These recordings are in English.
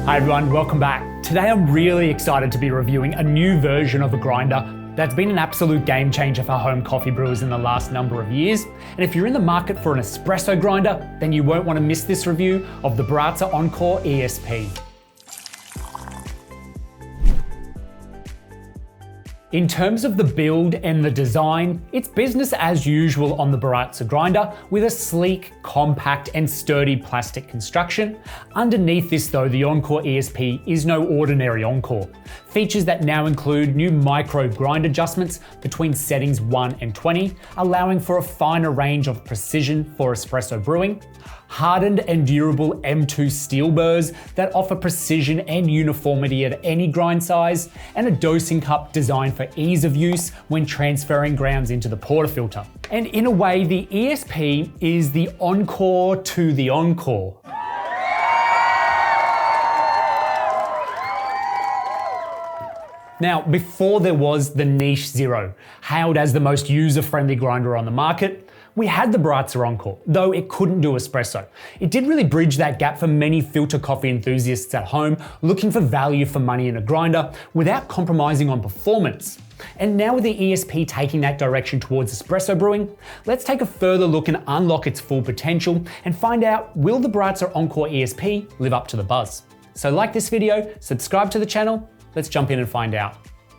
Hi everyone, welcome back. Today I'm really excited to be reviewing a new version of a grinder that's been an absolute game changer for home coffee brewers in the last number of years. And if you're in the market for an espresso grinder, then you won't want to miss this review of the Baratza Encore ESP. In terms of the build and the design, it's business as usual on the Baratza Grinder with a sleek, compact and sturdy plastic construction. Underneath this though, the Encore ESP is no ordinary Encore. Features that now include new micro grind adjustments between settings 1 and 20, allowing for a finer range of precision for espresso brewing. Hardened and durable M2 steel burrs that offer precision and uniformity at any grind size, and a dosing cup designed for ease of use when transferring grounds into the portafilter. And in a way, the ESP is the encore to the encore. Now, before there was the Niche Zero, hailed as the most user-friendly grinder on the market, we had the Baratza Encore, though it couldn't do espresso. It did really bridge that gap for many filter coffee enthusiasts at home looking for value for money in a grinder without compromising on performance. And now with the ESP taking that direction towards espresso brewing, let's take a further look and unlock its full potential and find out, will the Baratza Encore ESP live up to the buzz? So like this video, subscribe to the channel, let's jump in and find out.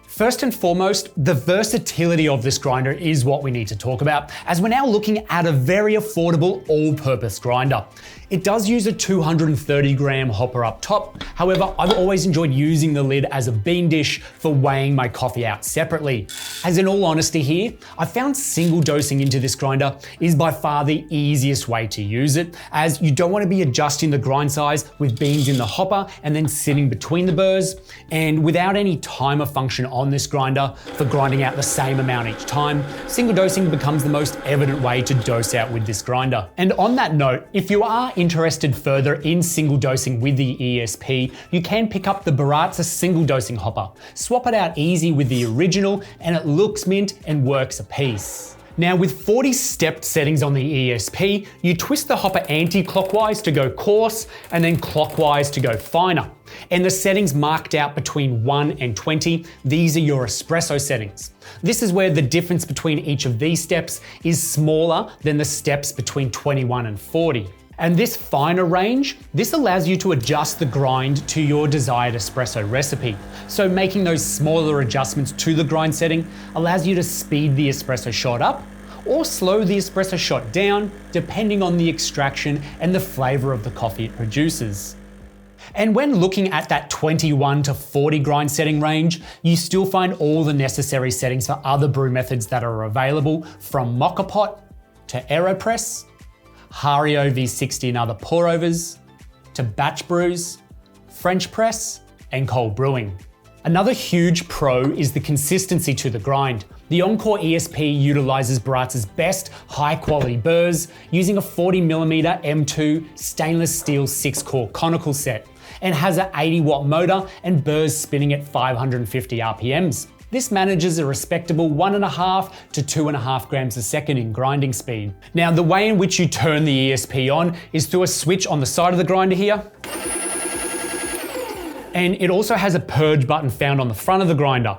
First and foremost, the versatility of this grinder is what we need to talk about, as we're now looking at a very affordable all-purpose grinder. It does use a 230 gram hopper up top. However, I've always enjoyed using the lid as a bean dish for weighing my coffee out separately. As in all honesty here, I found single dosing into this grinder is by far the easiest way to use it, as you don't want to be adjusting the grind size with beans in the hopper and then sitting between the burrs. And without any timer function on this grinder for grinding out the same amount each time, single dosing becomes the most evident way to dose out with this grinder. And on that note, if you are interested further in single dosing with the ESP, you can pick up the Baratza single dosing hopper. Swap it out easy with the original and it looks mint and works a piece. Now with 40 stepped settings on the ESP, you twist the hopper anti-clockwise to go coarse and then clockwise to go finer. And the settings marked out between 1 and 20, these are your espresso settings. This is where the difference between each of these steps is smaller than the steps between 21 and 40. And this finer range, this allows you to adjust the grind to your desired espresso recipe. So making those smaller adjustments to the grind setting allows you to speed the espresso shot up or slow the espresso shot down, depending on the extraction and the flavor of the coffee it produces. And when looking at that 21 to 40 grind setting range, you still find all the necessary settings for other brew methods that are available, from mocha pot to AeroPress, Hario V60 and other pour overs, to batch brews, French press, and cold brewing. Another huge pro is the consistency to the grind. The Encore ESP utilizes Baratza's best high quality burrs using a 40mm M2 stainless steel 6-core conical set, and has an 80 watt motor and burrs spinning at 550 RPMs. This manages a respectable 1.5 to 2.5 grams a second in grinding speed. Now, the way in which you turn the ESP on is through a switch on the side of the grinder here. And it also has a purge button found on the front of the grinder.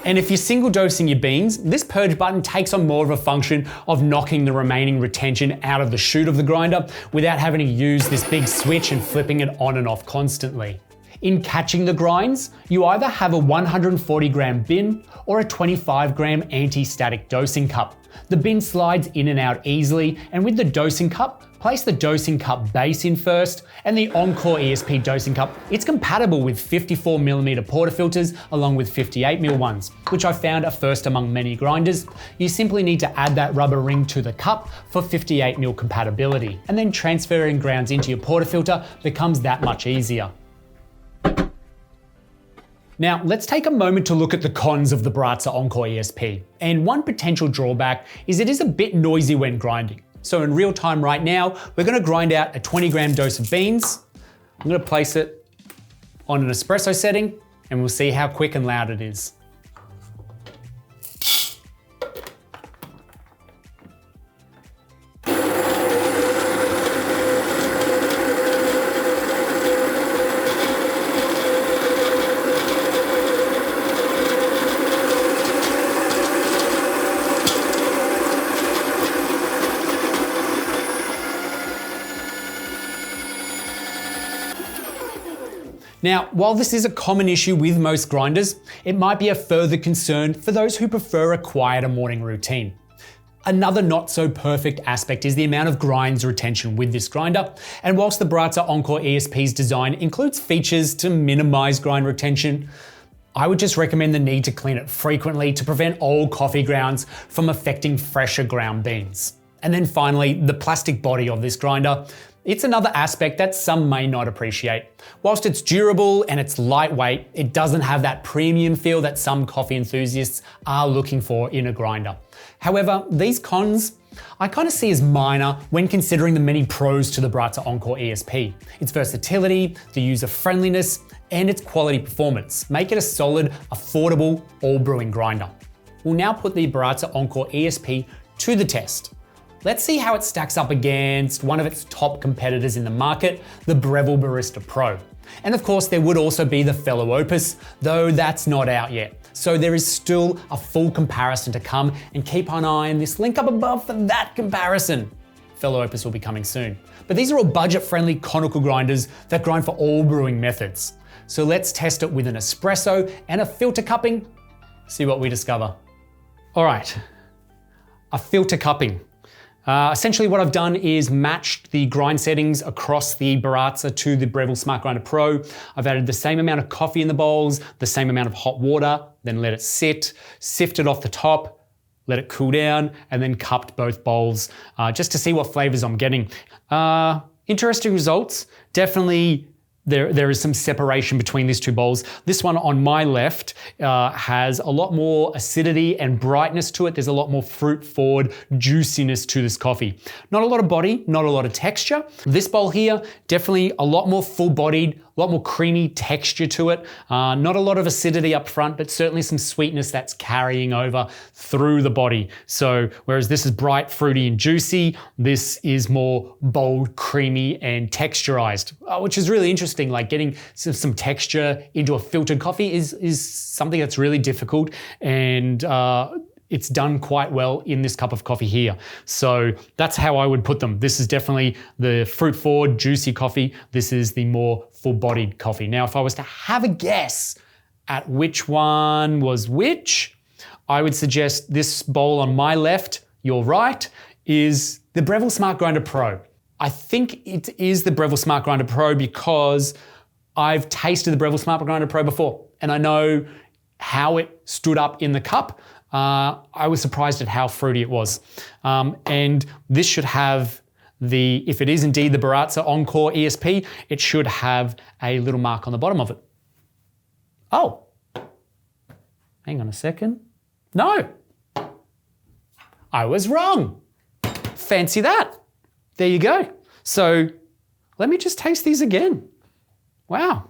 And if you're single dosing your beans, this purge button takes on more of a function of knocking the remaining retention out of the chute of the grinder without having to use this big switch and flipping it on and off constantly. In catching the grinds, you either have a 140 gram bin or a 25 gram anti-static dosing cup. The bin slides in and out easily, and with the dosing cup, place the dosing cup base in first, and the Encore ESP dosing cup, it's compatible with 54mm portafilters along with 58mm ones, which I found a first among many grinders. You simply need to add that rubber ring to the cup for 58mm compatibility, and then transferring grounds into your portafilter becomes that much easier. Now, let's take a moment to look at the cons of the Baratza Encore ESP. And one potential drawback is it is a bit noisy when grinding. So in real time right now, we're gonna grind out a 20 gram dose of beans. I'm gonna place it on an espresso setting and we'll see how quick and loud it is. Now, while this is a common issue with most grinders, it might be a further concern for those who prefer a quieter morning routine. Another not so perfect aspect is the amount of grinds retention with this grinder, and whilst the Baratza Encore ESP's design includes features to minimize grind retention, I would just recommend the need to clean it frequently to prevent old coffee grounds from affecting fresher ground beans. And then finally, the plastic body of this grinder. It's another aspect that some may not appreciate. Whilst it's durable and it's lightweight, it doesn't have that premium feel that some coffee enthusiasts are looking for in a grinder. However, these cons I kind of see as minor when considering the many pros to the Baratza Encore ESP. Its versatility, the user friendliness, and its quality performance make it a solid, affordable, all-brewing grinder. We'll now put the Baratza Encore ESP to the test. Let's see how it stacks up against one of its top competitors in the market, the Breville Barista Pro. And of course, there would also be the fellow Opus, though that's not out yet. So there is still a full comparison to come, and keep an eye on this link up above for that comparison. Fellow Opus will be coming soon. But these are all budget-friendly conical grinders that grind for all brewing methods. So let's test it with an espresso and a filter cupping, see what we discover. All right, a filter cupping. Essentially what I've done is matched the grind settings across the Baratza to the Breville Smart Grinder Pro. I've added the same amount of coffee in the bowls, the same amount of hot water, then let it sit, sifted off the top, let it cool down, and then cupped both bowls just to see what flavors I'm getting. Interesting results. Definitely there is some separation between these two bowls. This one on my left has a lot more acidity and brightness to it. There's a lot more fruit-forward juiciness to this coffee. Not a lot of body, not a lot of texture. This bowl here, definitely a lot more full-bodied, a lot more creamy texture to it. Not a lot of acidity up front, but certainly some sweetness that's carrying over through the body. So whereas this is bright, fruity, and juicy, this is more bold, creamy, and texturized, which is really interesting. Like getting some texture into a filtered coffee is something that's really difficult, and it's done quite well in this cup of coffee here. So that's how I would put them. This is definitely the fruit-forward, juicy coffee. This is the more full-bodied coffee. Now, if I was to have a guess at which one was which, I would suggest this bowl on my left, your right, is the Breville Smart Grinder Pro. I think it is the Breville Smart Grinder Pro because I've tasted the Breville Smart Grinder Pro before, and I know how it stood up in the cup. I was surprised at how fruity it was. And this should have if it is indeed the Baratza Encore ESP, it should have a little mark on the bottom of it. Oh, hang on a second. No, I was wrong. Fancy that. There you go. So let me just taste these again. Wow.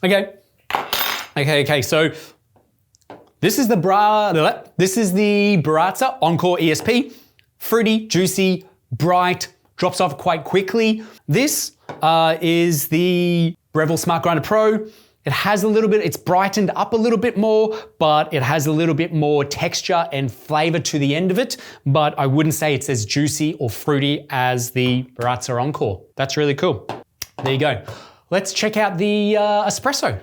Okay, so this is the Baratza Encore ESP. Fruity, juicy, bright, drops off quite quickly. This is the Breville Smart Grinder Pro. It has a little bit, it's brightened up a little bit more, but it has a little bit more texture and flavor to the end of it. But I wouldn't say it's as juicy or fruity as the Baratza Encore. That's really cool. There you go. Let's check out the espresso.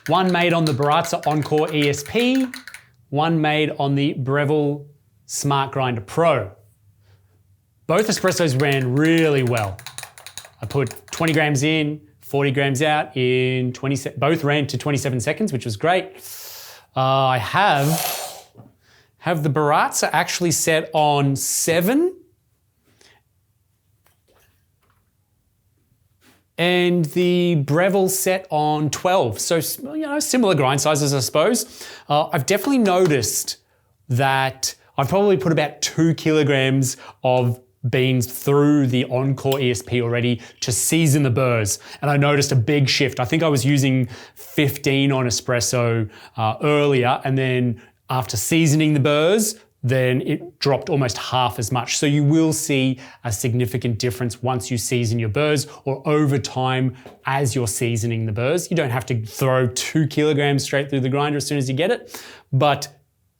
One made on the Baratza Encore ESP, one made on the Breville Smart Grinder Pro. Both espressos ran really well. I put 20 grams in, 40 grams out in both ran to 27 seconds, which was great. I have the Baratza actually set on 7. And the Breville set on 12. So, similar grind sizes, I suppose. I've definitely noticed that I've probably put about 2 kilograms of beans through the Encore ESP already to season the burrs. And I noticed a big shift. I think I was using 15 on espresso earlier, and then after seasoning the burrs, then it dropped almost half as much. So you will see a significant difference once you season your burrs, or over time as you're seasoning the burrs. You don't have to throw 2 kilograms straight through the grinder as soon as you get it, but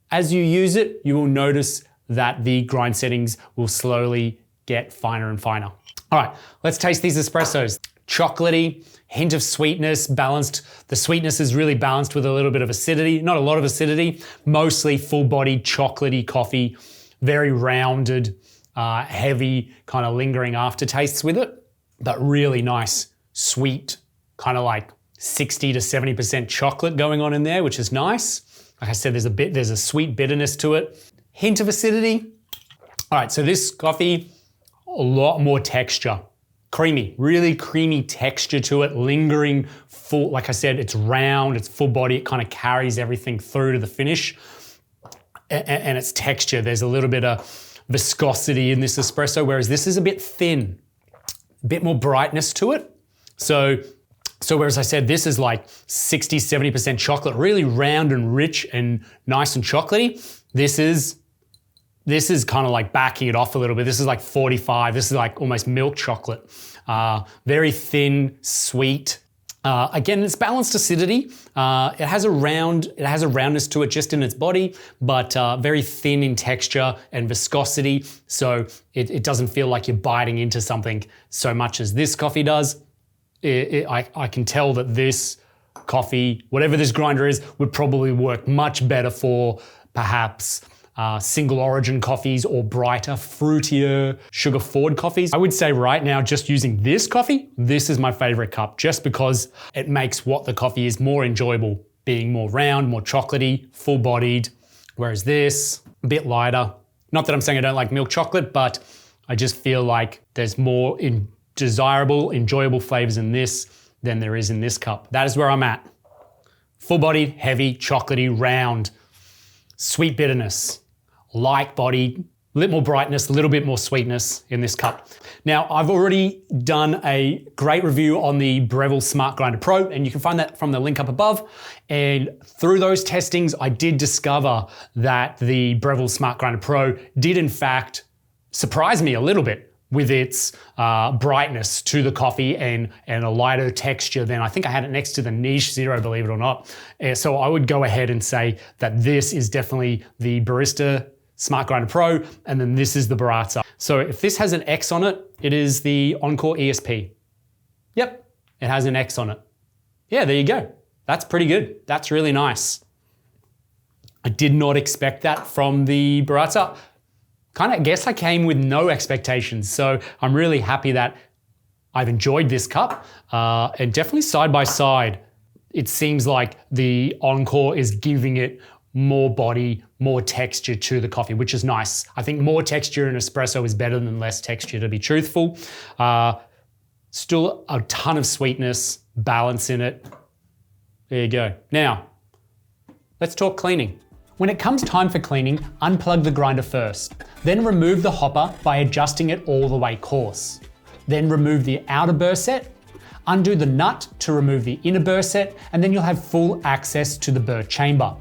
as you use it, you will notice that the grind settings will slowly get finer and finer. All right, let's taste these espressos. Chocolatey, hint of sweetness, balanced. The sweetness is really balanced with a little bit of acidity, not a lot of acidity, mostly full-bodied chocolatey coffee, very rounded, heavy, kind of lingering aftertastes with it, but really nice, sweet, kind of like 60 to 70% chocolate going on in there, which is nice. Like I said, there's a sweet bitterness to it. Hint of acidity. All right, so this coffee, a lot more texture. Creamy, really creamy texture to it, lingering full. Like I said, it's round, it's full body, it kind of carries everything through to the finish. And its texture, there's a little bit of viscosity in this espresso, whereas this is a bit thin, a bit more brightness to it. So whereas I said this is like 60, 70% chocolate, really round and rich and nice and chocolatey, this is kind of like backing it off a little bit. This is like 45. This is like almost milk chocolate. Very thin, sweet. Again, it's balanced acidity. It has a roundness to it just in its body, but very thin in texture and viscosity. So it doesn't feel like you're biting into something so much as this coffee does. I can tell that this coffee, whatever this grinder is, would probably work much better for perhaps single origin coffees or brighter, fruitier, sugar forward coffees. I would say right now, just using this coffee, this is my favorite cup, just because it makes what the coffee is more enjoyable, being more round, more chocolatey, full bodied, whereas this, a bit lighter. Not that I'm saying I don't like milk chocolate, but I just feel like there's more desirable, enjoyable flavors in this than there is in this cup. That is where I'm at. Full bodied, heavy, chocolatey, round, sweet bitterness, light body, a little more brightness, a little bit more sweetness in this cup. Now, I've already done a great review on the Breville Smart Grinder Pro, and you can find that from the link up above. And through those testings, I did discover that the Breville Smart Grinder Pro did in fact surprise me a little bit with its brightness to the coffee and a lighter texture than I think I had it next to the Niche Zero, believe it or not. So I would go ahead and say that this is definitely the Barista Smart Grinder Pro, and then this is the Baratza. So if this has an X on it, it is the Encore ESP. Yep, it has an X on it. Yeah, there you go. That's pretty good. That's really nice. I did not expect that from the Baratza. I guess I came with no expectations, so I'm really happy that I've enjoyed this cup. And definitely side by side, it seems like the Encore is giving it more body, more texture to the coffee, which is nice. I think more texture in espresso is better than less texture, to be truthful. Still a ton of sweetness, balance in it. There you go. Now, let's talk cleaning. When it comes time for cleaning, unplug the grinder first. Then remove the hopper by adjusting it all the way coarse. Then remove the outer burr set, undo the nut to remove the inner burr set, and then you'll have full access to the burr chamber.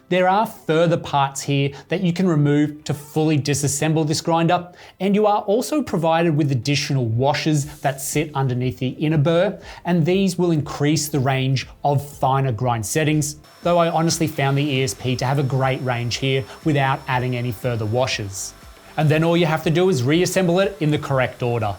There are further parts here that you can remove to fully disassemble this grinder, and you are also provided with additional washers that sit underneath the inner burr, and these will increase the range of finer grind settings, though I honestly found the ESP to have a great range here without adding any further washers. And then all you have to do is reassemble it in the correct order.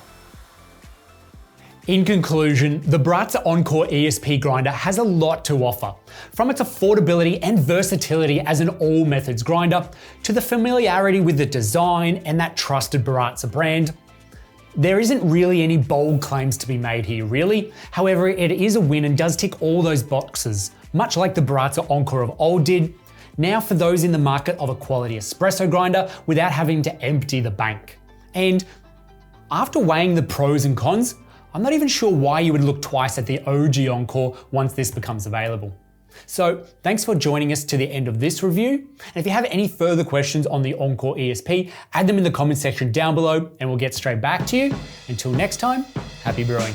In conclusion, the Baratza Encore ESP grinder has a lot to offer. From its affordability and versatility as an all methods grinder, to the familiarity with the design and that trusted Baratza brand, there isn't really any bold claims to be made here, really. However, it is a win and does tick all those boxes, much like the Baratza Encore of old did. Now for those in the market of a quality espresso grinder without having to empty the bank. And after weighing the pros and cons, I'm not even sure why you would look twice at the OG Encore once this becomes available. So thanks for joining us to the end of this review. And if you have any further questions on the Encore ESP, add them in the comment section down below and we'll get straight back to you. Until next time, happy brewing.